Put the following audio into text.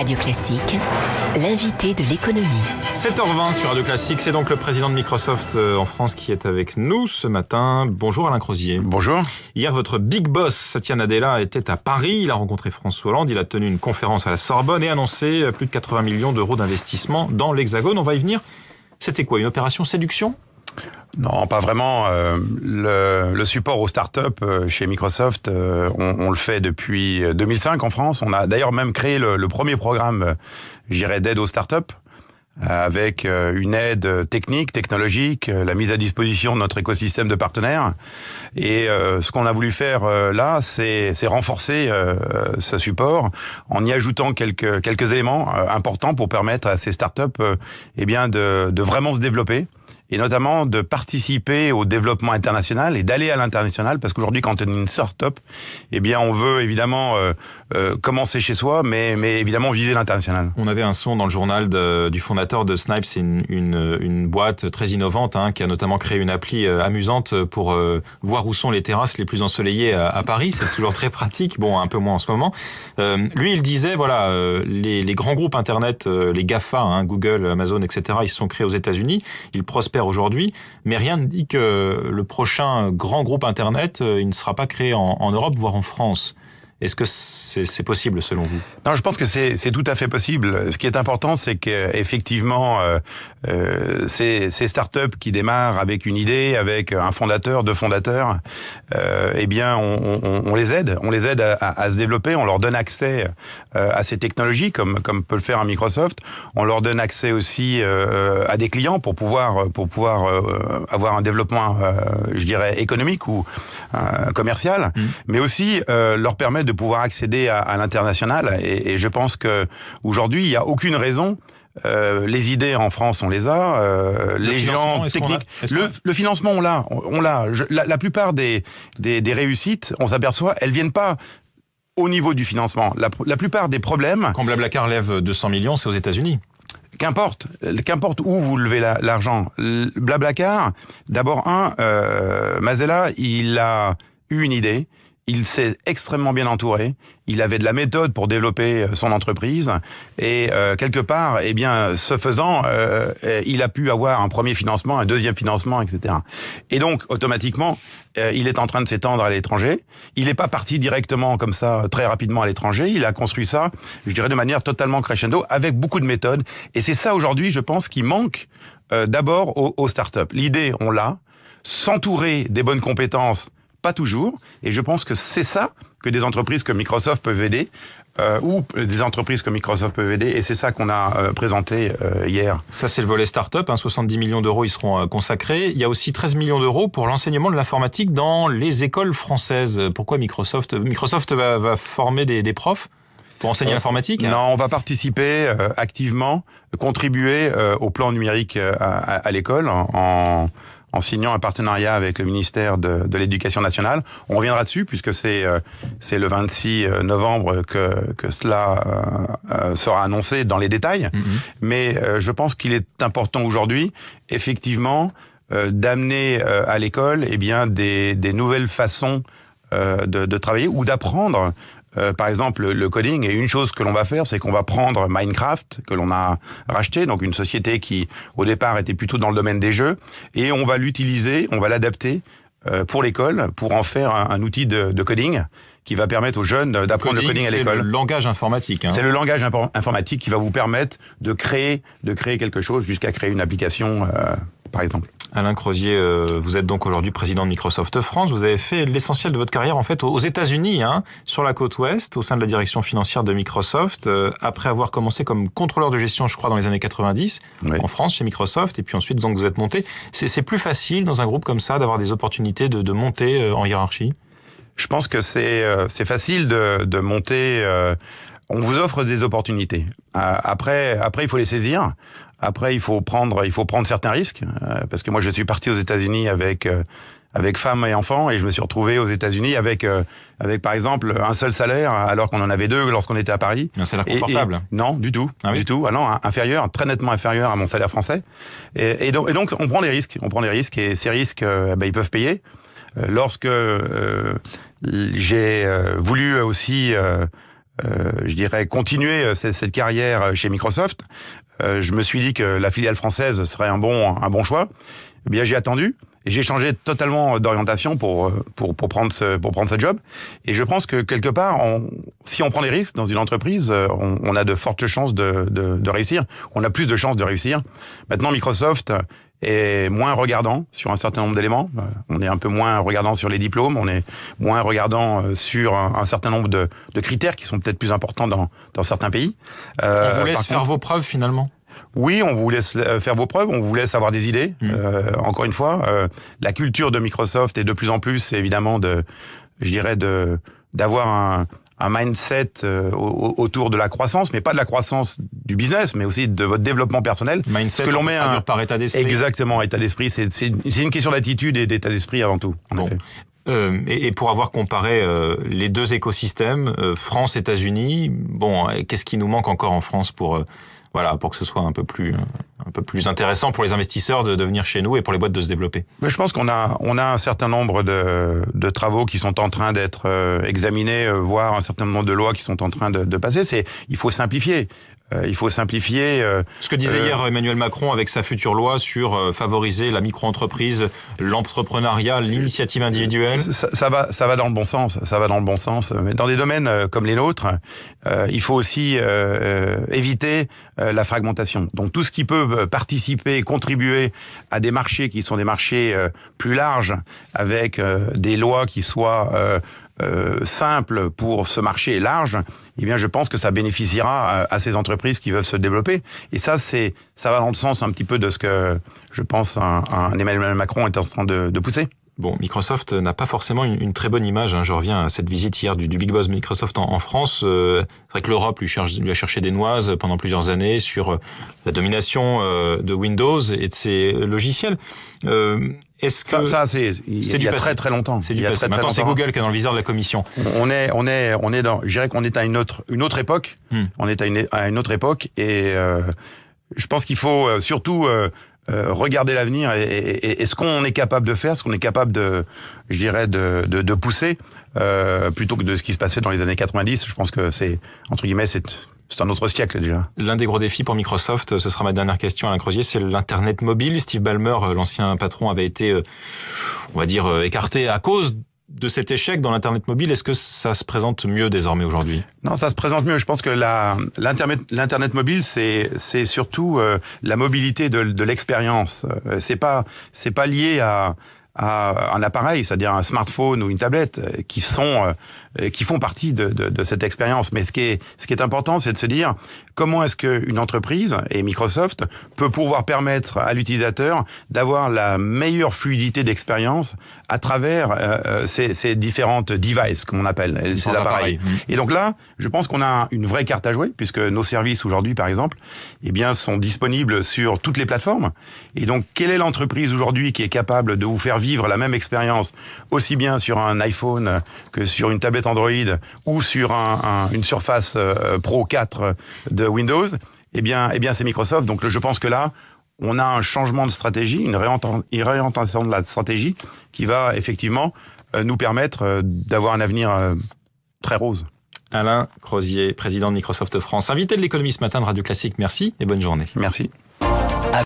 Radio Classique, l'invité de l'économie. 7h20 sur Radio Classique, c'est donc le président de Microsoft en France qui est avec nous ce matin. Bonjour Alain Crozier. Bonjour. Hier, votre big boss, Satya Nadella, était à Paris. Il a rencontré François Hollande, il a tenu une conférence à la Sorbonne et annoncé plus de 80 millions d'euros d'investissement dans l'Hexagone. On va y venir. C'était quoi, une opération séduction ? Non, pas vraiment. Le support aux startups chez Microsoft, on le fait depuis 2005 en France. On a d'ailleurs même créé le premier programme, d'aide aux startups, avec une aide technique, technologique, la mise à disposition de notre écosystème de partenaires. Et ce qu'on a voulu faire là, c'est renforcer ce support en y ajoutant quelques éléments importants pour permettre à ces startups de vraiment se développer. Et notamment de participer au développement international et d'aller à l'international, parce qu'aujourd'hui, quand on est une start-up, on veut évidemment commencer chez soi, mais évidemment viser l'international. On avait un son dans le journal du fondateur de Snipes, c'est une boîte très innovante qui a notamment créé une appli amusante pour voir où sont les terrasses les plus ensoleillées à Paris. C'est toujours très pratique, bon, un peu moins en ce moment. Lui, il disait, voilà, les grands groupes Internet, les GAFA, Google, Amazon, etc., ils se sont créés aux États-Unis, ils prospèrent aujourd'hui, mais rien ne dit que le prochain grand groupe Internet, il ne sera pas créé en Europe, voire en France. Est-ce que c'est possible selon vous ? Non, je pense que c'est tout à fait possible. Ce qui est important, c'est qu'effectivement, ces startups qui démarrent avec une idée, avec un fondateur, deux fondateurs, on les aide. On les aide à se développer. On leur donne accès à ces technologies, comme peut le faire un Microsoft. On leur donne accès aussi à des clients pour pouvoir avoir un développement, économique ou commercial, mais aussi leur permettre de pouvoir accéder à l'international. Et je pense que aujourd'hui, il n'y a aucune raison. Les idées en France, on les a. Les gens techniques, le financement, on l'a. La plupart des réussites, on s'aperçoit, elles viennent pas au niveau du financement. La plupart des problèmes. Quand Blablacar lève 200 millions, c'est aux États-Unis. Qu'importe où vous levez l'argent. Blablacar, d'abord Mazella, il a eu une idée. Il s'est extrêmement bien entouré. Il avait de la méthode pour développer son entreprise. Et quelque part, ce faisant, il a pu avoir un premier financement, un deuxième financement, etc. Et donc, automatiquement, il est en train de s'étendre à l'étranger. Il n'est pas parti directement comme ça, très rapidement à l'étranger. Il a construit ça, de manière totalement crescendo, avec beaucoup de méthodes. Et c'est ça, aujourd'hui, je pense, qui manque d'abord aux startups. L'idée, on l'a. S'entourer des bonnes compétences, pas toujours, et je pense que c'est ça que des entreprises comme Microsoft peuvent aider, et c'est ça qu'on a présenté hier. Ça, c'est le volet start-up, 70 millions d'euros, ils seront consacrés. Il y a aussi 13 millions d'euros pour l'enseignement de l'informatique dans les écoles françaises. Pourquoi Microsoft va former des profs pour enseigner l'informatique ? Non, on va participer activement, contribuer au plan numérique à l'école en signant un partenariat avec le ministère de l'Éducation nationale. On reviendra dessus puisque c'est le 26 novembre que cela sera annoncé dans les détails. Mais je pense qu'il est important aujourd'hui, effectivement, d'amener à l'école des nouvelles façons de travailler ou d'apprendre. Par exemple, le coding, et une chose que l'on va faire, c'est qu'on va prendre Minecraft, que l'on a racheté, donc une société qui, au départ, était plutôt dans le domaine des jeux, et on va l'utiliser, on va l'adapter pour l'école, pour en faire un outil de coding qui va permettre aux jeunes d'apprendre le coding à l'école. C'est le langage informatique. C'est le langage informatique qui va vous permettre de créer quelque chose jusqu'à créer une application, par exemple. Alain Crozier, vous êtes donc aujourd'hui président de Microsoft France. Vous avez fait l'essentiel de votre carrière en fait aux États-Unis, sur la côte ouest, au sein de la direction financière de Microsoft, après avoir commencé comme contrôleur de gestion, je crois, dans les années 90, en France, chez Microsoft, et puis ensuite donc vous êtes monté. C'est plus facile dans un groupe comme ça d'avoir des opportunités de monter en hiérarchie ? Je pense que c'est facile de monter. On vous offre des opportunités. Après, il faut les saisir. Après, il faut prendre certains risques, parce que moi, je suis parti aux États-Unis avec femme et enfants, et je me suis retrouvé aux États-Unis avec par exemple un seul salaire, alors qu'on en avait deux lorsqu'on était à Paris. Un salaire confortable. Non, du tout, du tout. Ah non, inférieur, très nettement inférieur à mon salaire français. Et donc, on prend des risques. Et ces risques, ils peuvent payer. Lorsque j'ai voulu aussi je dirais, continuer cette carrière chez Microsoft, je me suis dit que la filiale française serait un bon choix. Eh bien, j'ai attendu et j'ai changé totalement d'orientation pour prendre ce job. Et je pense que quelque part, si on prend des risques dans une entreprise, on a de fortes chances de réussir. On a plus de chances de réussir. Maintenant, Microsoft est moins regardant sur un certain nombre d'éléments. On est un peu moins regardant sur les diplômes. On est moins regardant sur un certain nombre de critères qui sont peut-être plus importants dans certains pays. On vous laisse faire vos preuves finalement. Oui, on vous laisse faire vos preuves, on vous laisse avoir des idées. Encore une fois, la culture de Microsoft est de plus en plus, évidemment, d'avoir un mindset autour de la croissance, mais pas de la croissance du business, mais aussi de votre développement personnel. Mindset, que l'on met par état d'esprit. Exactement, état d'esprit. C'est une question d'attitude et d'état d'esprit avant tout. En effet. Et pour avoir comparé les deux écosystèmes, France, États-Unis, bon, qu'est-ce qui nous manque encore en France pour que ce soit un peu plus intéressant pour les investisseurs de venir chez nous et pour les boîtes de se développer? Mais je pense qu'on a un certain nombre de travaux qui sont en train d'être examinés, voire un certain nombre de lois qui sont en train de passer. Il faut simplifier. Ce que disait hier Emmanuel Macron avec sa future loi sur favoriser la micro-entreprise, l'entrepreneuriat, l'initiative individuelle. Ça va dans le bon sens. Ça va dans le bon sens. Mais dans des domaines comme les nôtres, il faut aussi éviter la fragmentation. Donc tout ce qui peut participer, contribuer à des marchés qui sont des marchés plus larges, avec des lois qui soient simple pour ce marché large, eh bien, je pense que ça bénéficiera à ces entreprises qui veulent se développer. Et ça va dans le sens un petit peu de ce que je pense un Emmanuel Macron est en train de pousser. Bon, Microsoft n'a pas forcément une très bonne image. Je reviens à cette visite hier du big boss Microsoft en France. C'est vrai que l'Europe lui a cherché des noises pendant plusieurs années sur la domination de Windows et de ses logiciels. Est-ce que il y a très très longtemps. C'est du passé. Maintenant, c'est Google qui est dans le viseur de la commission. On est dans. Je dirais qu'on est à une autre époque. On est à une autre époque et je pense qu'il faut surtout regarder l'avenir et ce qu'on est capable de faire, ce qu'on est capable de pousser plutôt que de ce qui se passait dans les années 90. Je pense que c'est entre guillemets c'est un autre siècle déjà. L'un des gros défis pour Microsoft, ce sera ma dernière question, Alain Crozier, c'est l'Internet mobile. Steve Ballmer, l'ancien patron, avait été, on va dire, écarté à cause de cet échec dans l'Internet mobile. Est-ce que ça se présente mieux désormais aujourd'hui? Non, ça se présente mieux. Je pense que l'Internet mobile, c'est surtout la mobilité de l'expérience. C'est pas lié à un appareil, c'est-à-dire un smartphone ou une tablette, qui font partie de cette expérience. Mais ce qui est important, c'est de se dire comment est-ce qu'une entreprise, et Microsoft, peut pouvoir permettre à l'utilisateur d'avoir la meilleure fluidité d'expérience à travers ces différentes devices, comme on appelle, ces appareils. Et donc là, je pense qu'on a une vraie carte à jouer, puisque nos services aujourd'hui, par exemple, sont disponibles sur toutes les plateformes. Et donc, quelle est l'entreprise aujourd'hui qui est capable de vous faire vivre la même expérience, aussi bien sur un iPhone que sur une tablette Android ou sur une Surface Pro 4 de Windows, eh bien c'est Microsoft. Donc je pense que là, on a un changement de stratégie, une réorientation de la stratégie qui va effectivement nous permettre d'avoir un avenir très rose. Alain Crozier, président de Microsoft France, invité de l'économie ce matin de Radio Classique. Merci et bonne journée. Merci.